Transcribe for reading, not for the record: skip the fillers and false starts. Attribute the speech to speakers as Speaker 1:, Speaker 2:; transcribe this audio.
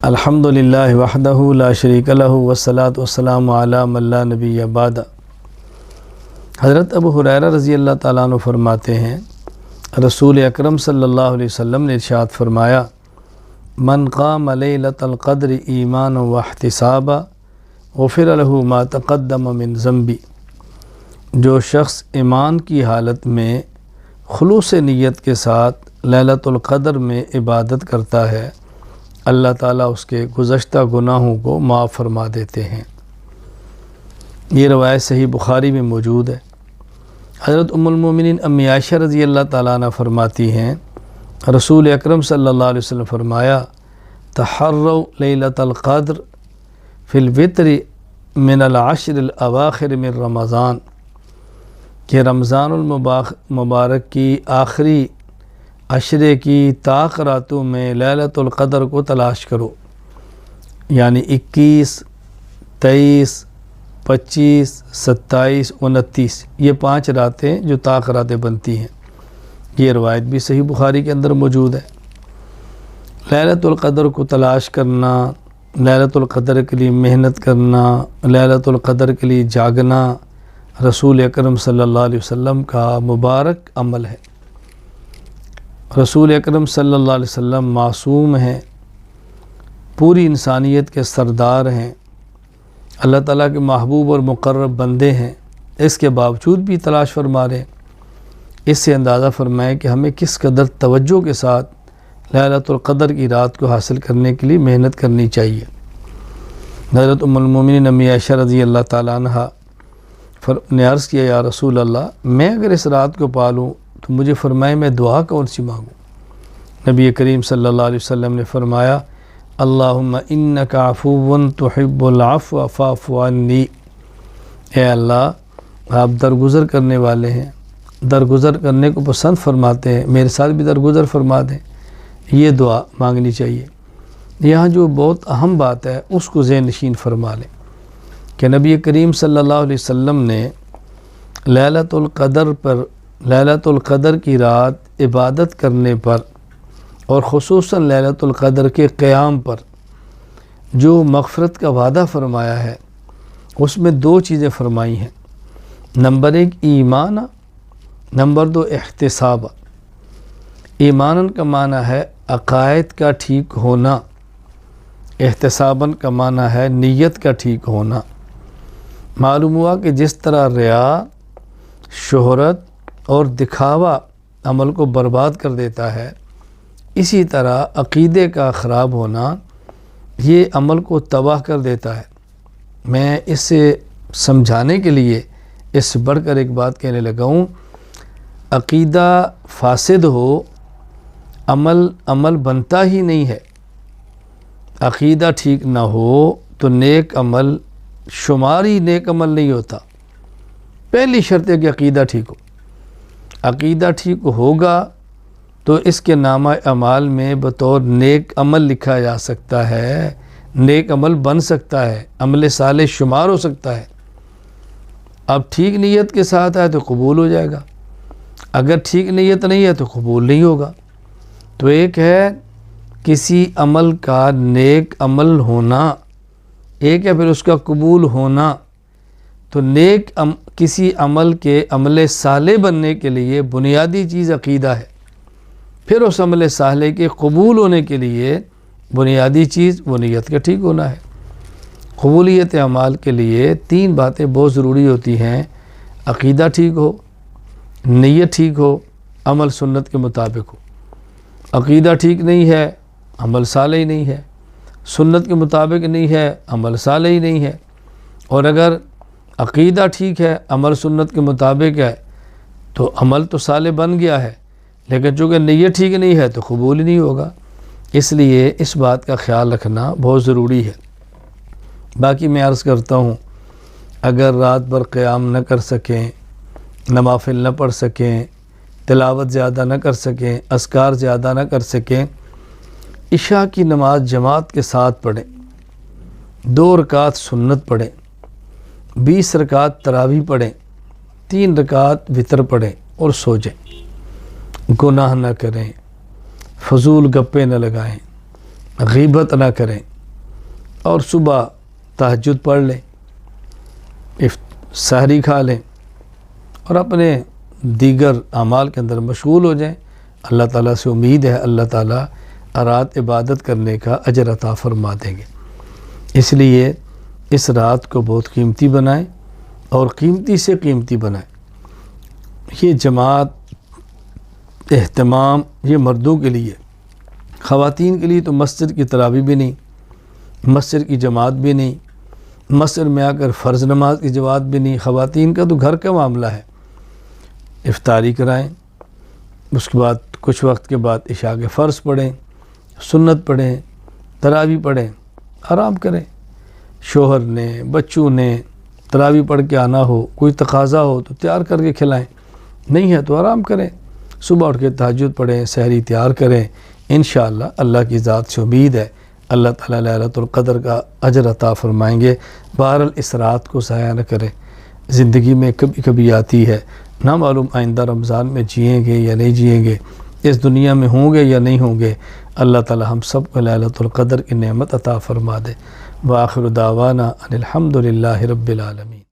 Speaker 1: الحمدللہ وحدہ لا شریک لہ والصلاۃ والسلام علی من لا نبی بعد۔ حضرت ابو ہریرہ رضی اللہ تعالیٰ عنہ فرماتے ہیں، رسول اکرم صلی اللہ علیہ وسلم نے ارشاد فرمایا، من قام لیلۃ القدر ایمانا واحتسابا غفر لہ ما تقدم من ذنبی۔ جو شخص ایمان کی حالت میں خلوص نیت کے ساتھ لیلۃ القدر میں عبادت کرتا ہے، اللہ تعالیٰ اس کے گزشتہ گناہوں کو معاف فرما دیتے ہیں۔ یہ روایت صحیح بخاری میں موجود ہے۔ حضرت ام المومنین امی عائشہ رضی اللہ تعالیٰ عنہ فرماتی ہیں، رسول اکرم صلی اللہ علیہ وسلم فرمایا، تحروا لیلۃ القدر فی الوتر من العشر الاواخر من رمضان، کہ رمضان المبارک کی آخری عشرے کی طاق راتوں میں لیلۃ القدر کو تلاش کرو، یعنی 21، 23، 25، 27، 29، یہ 5 راتیں جو طاق راتیں بنتی ہیں۔ یہ روایت بھی صحیح بخاری کے اندر موجود ہے۔ لیلۃ القدر کو تلاش کرنا، لیلۃ القدر کے لیے محنت کرنا، لیلۃ القدر کے لیے جاگنا رسول اکرم صلی اللہ علیہ وسلم کا مبارک عمل ہے۔ رسول اکرم صلی اللہ علیہ وسلم معصوم ہیں، پوری انسانیت کے سردار ہیں، اللہ تعالیٰ کے محبوب اور مقرب بندے ہیں، اس کے باوجود بھی تلاش فرما رہے ہیں۔ اس سے اندازہ فرمائیں کہ ہمیں کس قدر توجہ کے ساتھ لیلۃ القدر کی رات کو حاصل کرنے کے لیے محنت کرنی چاہیے۔ حضرت ام المومنین امی عائشہ رضی اللہ تعالیٰ عنہ نے عرض کیا، یا رسول اللہ، میں اگر اس رات کو پالوں تو مجھے فرمائے میں دعا کون سی مانگوں؟ نبی کریم صلی اللہ علیہ وسلم نے فرمایا، اللہم انک عفو تحب العفو فاعف عنی۔ اے اللہ، آپ درگزر کرنے والے ہیں، درگزر کرنے کو پسند فرماتے ہیں، میرے ساتھ بھی درگزر فرما دیں۔ یہ دعا مانگنی چاہیے۔ یہاں جو بہت اہم بات ہے اس کو ذہن نشین فرما لیں کہ نبی کریم صلی اللہ علیہ وسلم نے لیلۃ القدر کی رات عبادت کرنے پر اور خصوصاً لیلۃ القدر کے قیام پر جو مغفرت کا وعدہ فرمایا ہے، اس میں 2 چیزیں فرمائی ہیں۔ نمبر 1 ایمان، نمبر 2 احتساب۔ ایمانن کا معنی ہے عقائد کا ٹھیک ہونا، احتساباً کا معنی ہے نیت کا ٹھیک ہونا۔ معلوم ہوا کہ جس طرح ریا، شہرت اور دکھاوا عمل کو برباد کر دیتا ہے، اسی طرح عقیدے کا خراب ہونا یہ عمل کو تباہ کر دیتا ہے۔ میں اس سے سمجھانے کے لیے اس سے بڑھ کر ایک بات کہنے لگا ہوں، عقیدہ فاسد ہو، عمل بنتا ہی نہیں ہے۔ عقیدہ ٹھیک نہ ہو تو نیک عمل شماری نیک عمل نہیں ہوتا۔ پہلی شرط ہے کہ عقیدہ ٹھیک ہو۔ عقیدہ ٹھیک ہوگا تو اس کے نامہ اعمال میں بطور نیک عمل لکھا جا سکتا ہے، نیک عمل بن سکتا ہے، عمل صالح شمار ہو سکتا ہے۔ اب ٹھیک نیت کے ساتھ ہے تو قبول ہو جائے گا، اگر ٹھیک نیت نہیں ہے تو قبول نہیں ہوگا۔ تو ایک ہے کسی عمل کا نیک عمل ہونا، ایک ہے پھر اس کا قبول ہونا۔ تو نیک کسی عمل کے عمل صالح بننے کے لیے بنیادی چیز عقیدہ ہے، پھر اس عمل صالح کے قبول ہونے کے لیے بنیادی چیز وہ نیت کا ٹھیک ہونا ہے۔ قبولیت اعمال کے لیے 3 باتیں بہت ضروری ہوتی ہیں، عقیدہ ٹھیک ہو، نیت ٹھیک ہو، عمل سنت کے مطابق ہو۔ عقیدہ ٹھیک نہیں ہے، عمل صالح ہی نہیں ہے، سنت کے مطابق نہیں ہے، عمل صالح ہی نہیں ہے۔ اور اگر عقیدہ ٹھیک ہے، عمل سنت کے مطابق ہے تو عمل تو صالح بن گیا ہے، لیکن چونکہ نیت ٹھیک نہیں ہے تو قبول ہی نہیں ہوگا۔ اس لیے اس بات کا خیال رکھنا بہت ضروری ہے۔ باقی میں عرض کرتا ہوں، اگر رات بھر قیام نہ کر سکیں، نوافل نہ پڑھ سکیں، تلاوت زیادہ نہ کر سکیں، اذکار زیادہ نہ کر سکیں، عشاء کی نماز جماعت کے ساتھ پڑھیں، 2 رکعت سنت پڑھیں، 20 رکعت تراویح پڑھیں، 3 رکعت وتر پڑھیں اور سو جائیں۔ گناہ نہ کریں، فضول گپے نہ لگائیں، غیبت نہ کریں، اور صبح تہجد پڑھ لیں، سحری کھا لیں اور اپنے دیگر اعمال کے اندر مشغول ہو جائیں۔ اللہ تعالیٰ سے امید ہے اللہ تعالیٰ رات عبادت کرنے کا اجر عطا فرما دیں گے۔ اس لیے اس رات کو بہت قیمتی بنائیں اور قیمتی سے قیمتی بنائیں۔ یہ جماعت اہتمام یہ مردوں کے لیے، خواتین کے لیے تو مسجد کی تراویح بھی نہیں، مسجد کی جماعت بھی نہیں، مسجد میں آ کر فرض نماز کی جماعت بھی نہیں۔ خواتین کا تو گھر کا معاملہ ہے، افطاری کرائیں، اس کے بعد کچھ وقت کے بعد عشاء کے فرض پڑھیں، سنت پڑھیں، تراویح پڑھیں، آرام کریں۔ شوہر نے، بچوں نے تراویح پڑھ کے آنا ہو، کوئی تقاضا ہو تو تیار کر کے کھلائیں، نہیں ہے تو آرام کریں، صبح اٹھ کے تہجد پڑھیں، سحری تیار کریں۔ انشاءاللہ اللہ کی ذات سے امید ہے اللہ تعالیٰ لیلۃ القدر کا اجر عطا فرمائیں گے۔ بہرحال اس رات کو ضائع نہ کریں، زندگی میں کبھی کبھی آتی ہے، نہ معلوم آئندہ رمضان میں جئیں گے یا نہیں جئیں گے، اس دنیا میں ہوں گے یا نہیں ہوں گے۔ اللہ تعالیٰ ہم سب کو لیلۃ القدر کی نعمت عطا فرما دے۔ وآخر دعوانا ان الحمد للہ رب العالمین۔